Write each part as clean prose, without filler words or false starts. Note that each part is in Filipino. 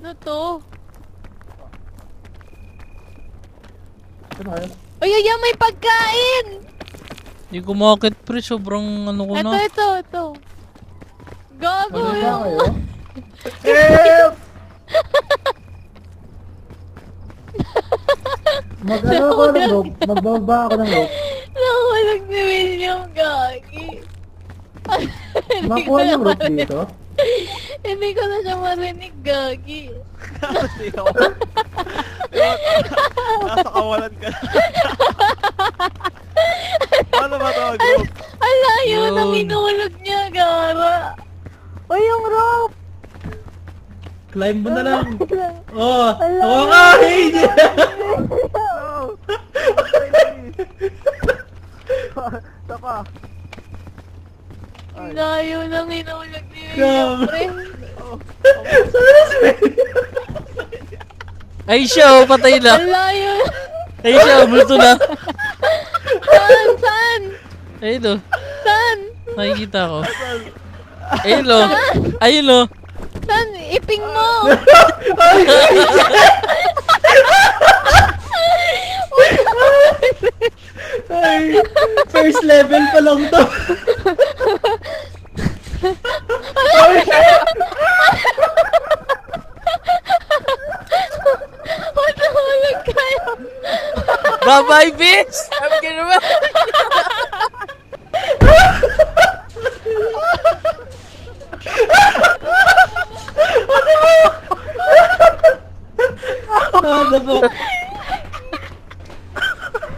Ano to? Ano kayo? Ay, ay, ay, may pagkain! Hindi ko makakit pre, sobrang ano ko na. Ito. Gago Ano ba yung... kayo? Help! Mag-ano ako ng rope? Magbaba ako ng rope. Nahulog ni William, gagi. Makuha yung rope dito? Hindi ko na siya marinig, gagi. Kasi ako. Nasa kawalan ka na. Paano ba ito group? Ang layo Yun. nang inulog niya, gara. O yung rope! Climb mo na lang. Oh, Ako ka! Hey! No! Tapa. ang layo nang inulog ni Come. William, pre. Ay siya, oh, patay na. Ang layo. Ay siya, multo na. Saan? Ayun o, Saan? nakikita ko. Ayun o, ayun o. Saan? Iping mo! Ay, first level pa lang to. Matulog kayo! Bye-bye, bitch! Sabi ka naman. Ano po?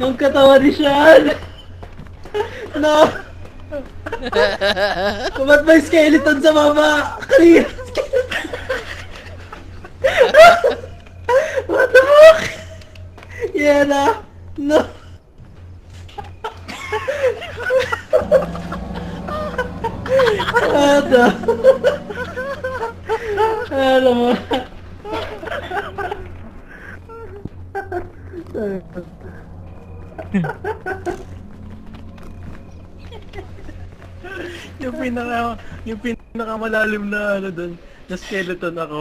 Yung katawan ni Sean. No. Ba't may skeleton sa baba? Kanina. What the fuck? Yeah na. No. Ano? Alam mo. yung pinakamalalim na ano doon, na skeleton ako.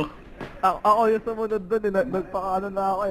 Ako yung sumunod doon, nagpakaano na ako